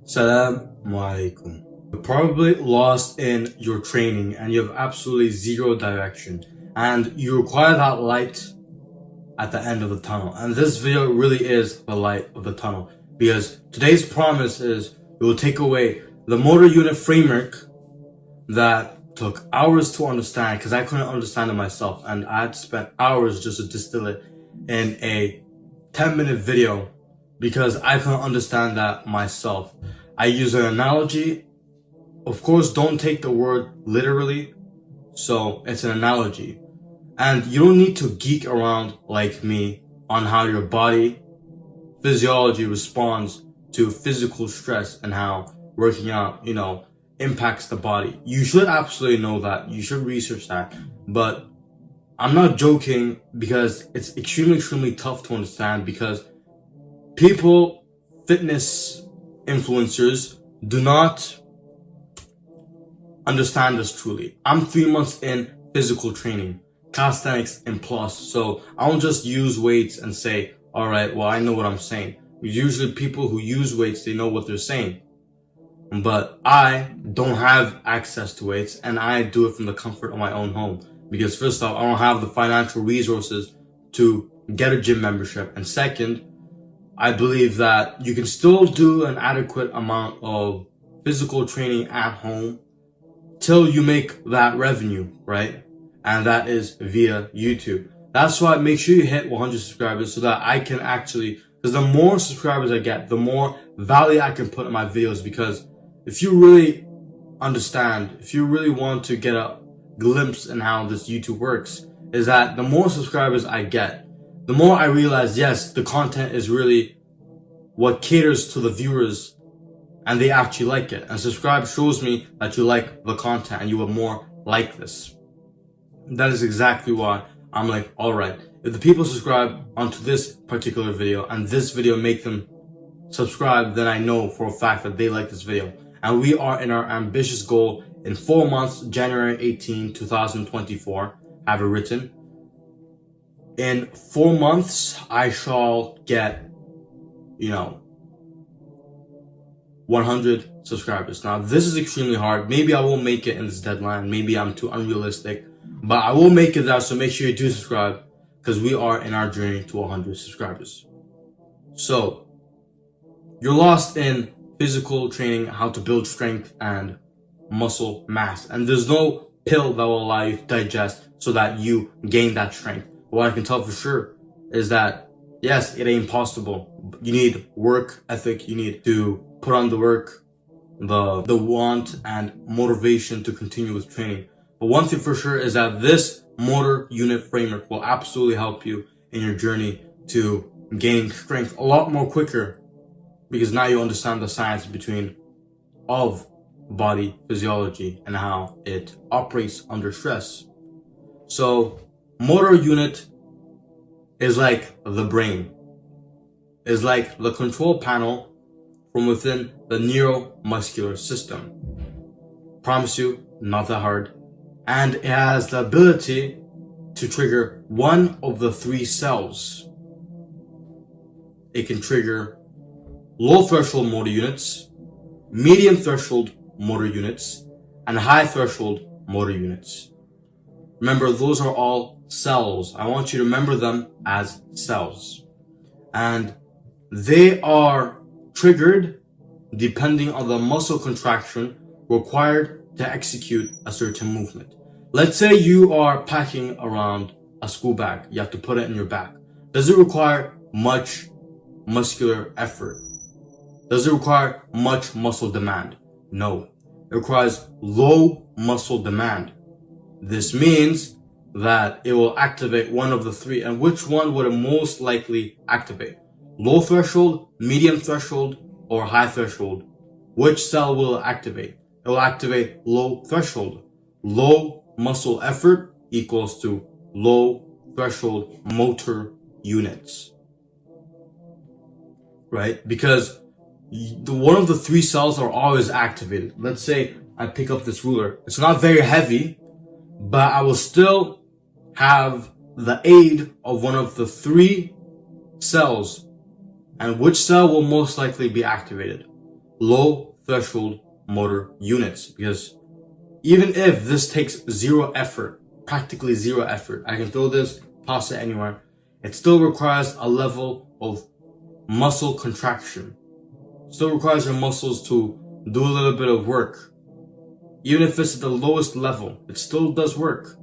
Assalamu alaikum. You're probably lost in your training and you have absolutely zero direction, and you require that light at the end of the tunnel. And this video really is the light of the tunnel, because today's promise is it will take away the motor unit framework that took hours to understand, because I couldn't understand it myself, and I had to spend hours just to distill it in a 10-minute video because I couldn't understand that myself. I use an analogy. Of course, don't take the word literally, so it's an analogy. And you don't need to geek around like me on how your body physiology responds to physical stress and how working out, impacts the body. You should absolutely know that. You should research that. But I'm not joking, because it's extremely tough to understand, because people, fitness influencers, do not understand this truly. I'm 3 months in physical training, calisthenics and plus, so I don't just use weights and say, alright, well, I know what I'm saying. Usually people who use weights, they know what they're saying. But I don't have access to weights, and I do it from the comfort of my own home. Because first off, I don't have the financial resources to get a gym membership. And second, I believe that you can still do an adequate amount of physical training at home till you make that revenue, right? And that is via YouTube. That's why make sure you hit 100 subscribers so that I can actually, because the more subscribers I get, the more value I can put in my videos. Because if you really understand, if you really want to get a glimpse in how this YouTube works, is that the more subscribers I get, the more I realize, yes, the content is really what caters to the viewers and they actually like it. And subscribe shows me that you like the content and you are more like this. That is exactly why I'm like, alright, if the people subscribe onto this particular video and this video make them subscribe, then I know for a fact that they like this video. And we are in our ambitious goal in 4 months, January 18, 2024, I have it written. In 4 months, I shall get, 100 subscribers. Now, this is extremely hard. Maybe I won't make it in this deadline. Maybe I'm too unrealistic, but I will make it there. So make sure you do subscribe, because we are in our journey to 100 subscribers. So you're lost in physical training, how to build strength and muscle mass, and there's no pill that will allow you to digest so that you gain that strength. What I can tell for sure is that yes, it ain't possible. You need work ethic. You need to put on the work, the want and motivation to continue with training. But one thing for sure is that this motor unit framework will absolutely help you in your journey to gaining strength a lot more quicker, because now you understand the science of body physiology and how it operates under stress. So motor unit is like the brain, is like the control panel from within the neuromuscular system. Promise you, not that hard. And it has the ability to trigger one of the 3 cells. It can trigger low threshold motor units, medium threshold motor units, and high threshold motor units. Remember, those are all cells. I want you to remember them as cells. And they are triggered depending on the muscle contraction required to execute a certain movement. Let's say you are packing around a school bag. You have to put it in your back. Does it require much muscular effort? Does it require much muscle demand? No. It requires low muscle demand. This means that it will activate one of the 3. And which one would it most likely activate? Low threshold, medium threshold, or high threshold? Which cell will it activate? It will activate low threshold. Low muscle effort equals to low threshold motor units. Right? Because one of the 3 cells are always activated. Let's say I pick up this ruler. It's not very heavy, but I will still have the aid of one of the 3 cells. And which cell will most likely be activated? low threshold motor units, because even if this takes zero effort, practically zero effort, I can throw this, toss it anywhere, it still requires a level of muscle contraction. It still requires your muscles to do a little bit of work. Even if it's at the lowest level, it still does work.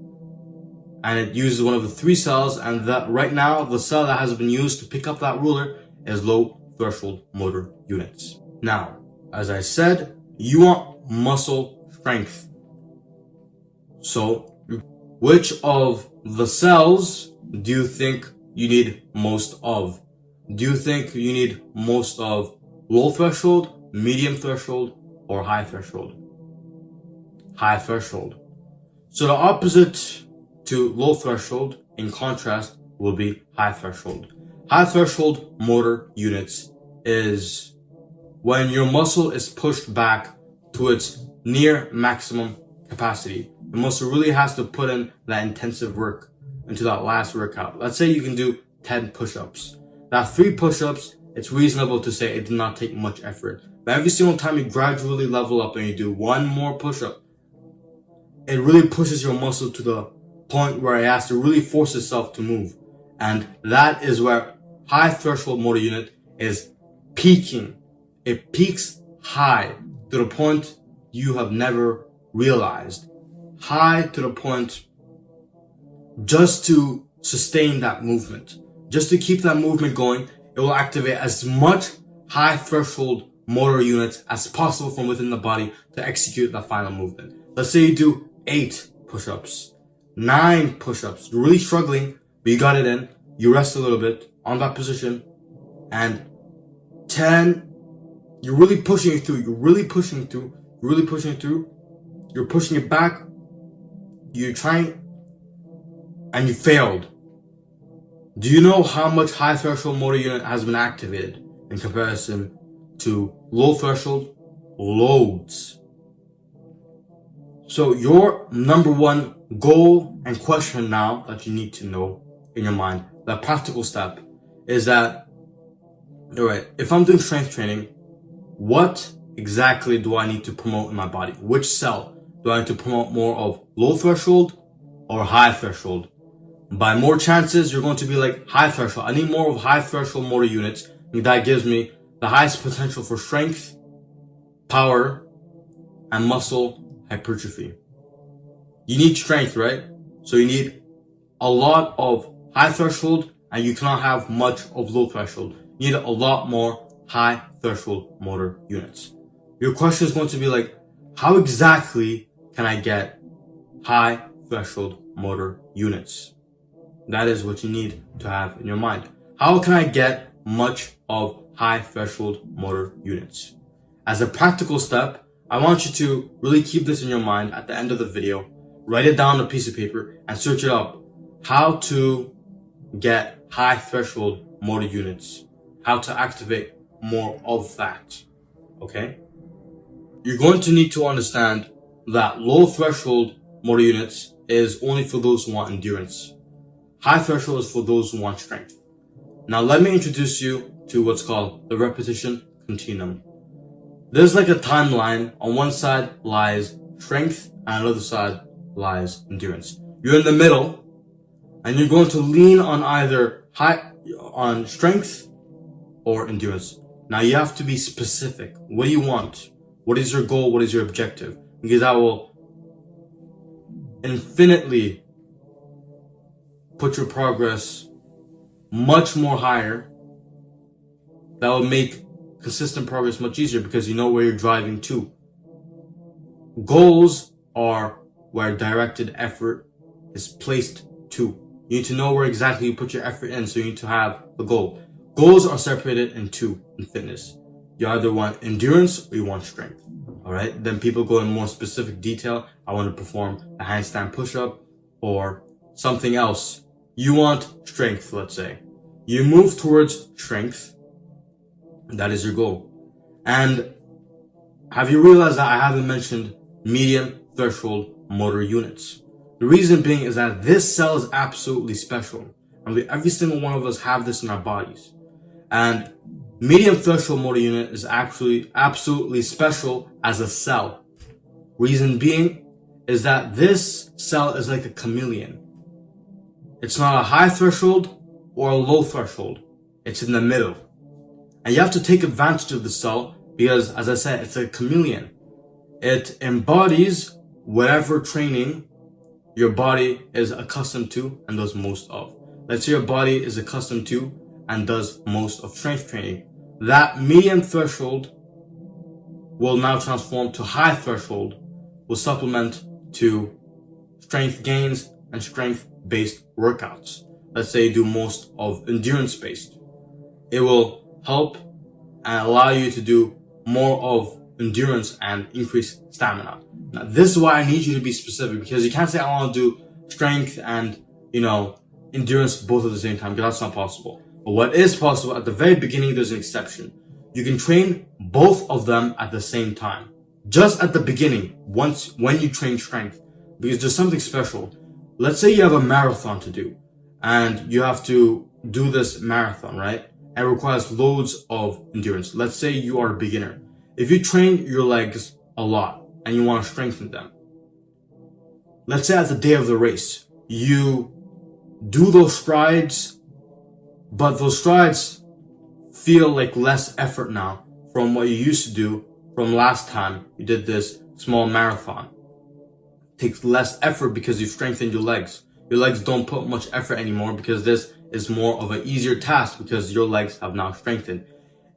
And it uses one of the 3 cells, and that right now, the cell that has been used to pick up that ruler is low threshold motor units. Now, as I said, you want muscle strength. So, which of the cells do you think you need most of? Do you think you need most of low threshold, medium threshold, or high threshold? High threshold. So the opposite to low threshold, in contrast, will be high threshold. High threshold motor units is when your muscle is pushed back to its near maximum capacity. The muscle really has to put in that intensive work into that last workout. Let's say you can do 10 push-ups. That 3 push-ups, it's reasonable to say it did not take much effort. But every single time you gradually level up and you do 1 more push-up, it really pushes your muscle to the point where it has to really force itself to move. And that is where high threshold motor unit is peaking. It peaks high to the point you have never realized. High to the point just to sustain that movement. Just to keep that movement going, it will activate as much high threshold motor units as possible from within the body to execute that final movement. Let's say you do 8 push-ups, 9 push-ups. You're really struggling, but you got it in. You rest a little bit on that position, and 10, you're really pushing it through. You're pushing it back. You're trying, and you failed. Do you know how much high threshold motor unit has been activated in comparison to low threshold? Loads. So your number one goal and question now that you need to know in your mind, that practical step, is that, alright, if I'm doing strength training, what exactly do I need to promote in my body? Which cell do I need to promote more of, low threshold or high threshold? By more chances, you're going to be like high threshold. I need more of high threshold motor units. That gives me the highest potential for strength, power, and muscle hypertrophy. You need strength, right? So you need a lot of high threshold, and you cannot have much of low threshold. You need a lot more high threshold motor units. Your question is going to be like, how exactly can I get high threshold motor units? That is what you need to have in your mind. How can I get much of high threshold motor units? As a practical step, I want you to really keep this in your mind at the end of the video. Write it down on a piece of paper and search it up. How to get high threshold motor units. How to activate more of that. Okay? You're going to need to understand that low threshold motor units is only for those who want endurance. High threshold is for those who want strength. Now let me introduce you to what's called the repetition continuum. There's like a timeline. On one side lies strength, and on the other side lies endurance. You're in the middle, and you're going to lean on either on strength or endurance. Now you have to be specific. What do you want? What is your goal? What is your objective? Because that will infinitely put your progress much more higher. That will make consistent progress much easier because you know where you're driving to. Goals are where directed effort is placed to. You need to know where exactly you put your effort in, so you need to have a goal. Goals are separated in two in fitness. You either want endurance or you want strength. Alright? Then people go in more specific detail. I want to perform a handstand push-up or something else. You want strength, let's say. You move towards strength. That is your goal. And have you realized that I haven't mentioned medium threshold motor units? The reason being is that this cell is absolutely special. And every single one of us have this in our bodies. And Medium threshold motor unit is actually absolutely special as a cell. Reason being is that this cell is like a chameleon. It's not a high threshold or a low threshold. It's in the middle. And you have to take advantage of the cell because, as I said, it's a chameleon. It embodies whatever training your body is accustomed to and does most of. Let's say your body is accustomed to and does most of strength training. That medium threshold will now transform to high threshold, will supplement to strength gains and strength-based workouts. Let's say you do most of endurance-based. It will help and allow you to do more of endurance and increase stamina. Now, this is why I need you to be specific, because you can't say I want to do strength and, endurance both at the same time, because that's not possible. But what is possible, at the very beginning, there's an exception. You can train both of them at the same time. Just at the beginning, when you train strength, because there's something special. Let's say you have a marathon to do, and you have to do this marathon, right? And it requires loads of endurance. Let's say you are a beginner. If you train your legs a lot and you want to strengthen them, let's say at the day of the race, you do those strides, but those strides feel like less effort now from what you used to do from last time you did this small marathon. It takes less effort because you've strengthened your legs. Your legs don't put much effort anymore because this is more of an easier task because your legs have now strengthened.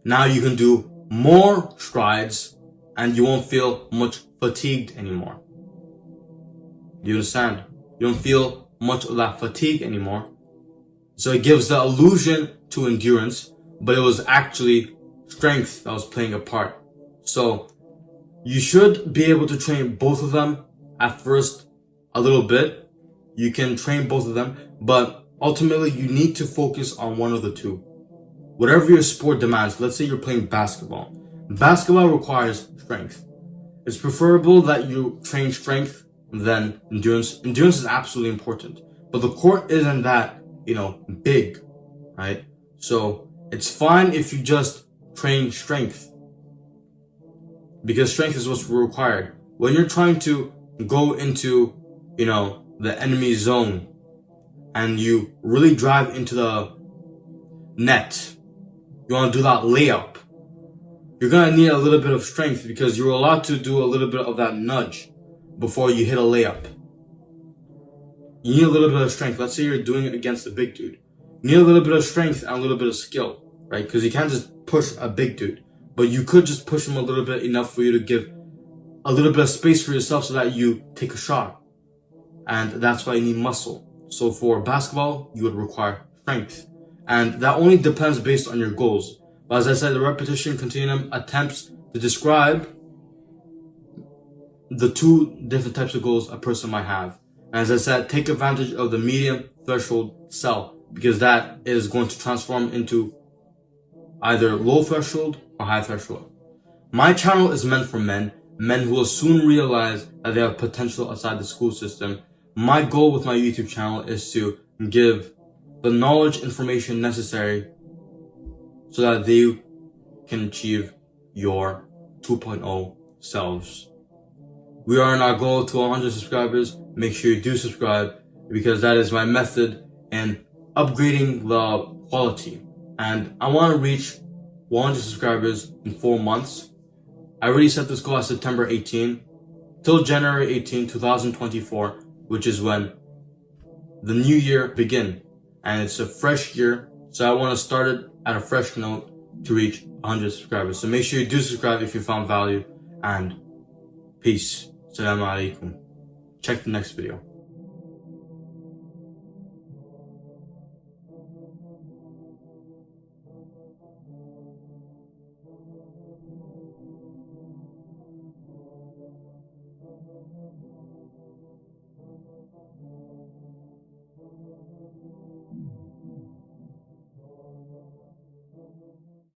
Now you can do more strides and you won't feel much fatigued anymore. You understand? You don't feel much of that fatigue anymore. So it gives the illusion to endurance, but it was actually strength that was playing a part. So you should be able to train both of them at first a little bit. You can train both of them, but ultimately you need to focus on one of the two. Whatever your sport demands, let's say you're playing basketball. Basketball requires strength. It's preferable that you train strength than endurance. Endurance is absolutely important, but the court isn't that, big, right? So it's fine if you just train strength because strength is what's required. When you're trying to go into, the enemy zone and you really drive into the net, you want to do that layup, you're going to need a little bit of strength because you're allowed to do a little bit of that nudge before you hit a layup. You need a little bit of strength. Let's say you're doing it against a big dude. You need a little bit of strength and a little bit of skill, right? Because you can't just push a big dude, but you could just push him a little bit, enough for you to give a little bit of space for yourself so that you take a shot. And that's why you need muscle. So for basketball, you would require strength. And that only depends based on your goals. But as I said, the repetition continuum attempts to describe the two different types of goals a person might have. And as I said, take advantage of the medium threshold cell because that is going to transform into either low threshold or high threshold. My channel is meant for men who will soon realize that they have potential outside the school system. My goal with my YouTube channel is to give the knowledge, information necessary so that they can achieve your 2.0 selves. We are on our goal to 100 subscribers. Make sure you do subscribe because that is my method in upgrading the quality. And I want to reach 100 subscribers in 4 months. I already set this goal at September 18 till January 18, 2024, which is when the new year begin. And it's a fresh year. So I want to start it at a fresh note to reach 100 subscribers. So make sure you do subscribe if you found value, and peace. Assalamu alaikum. Check the next video.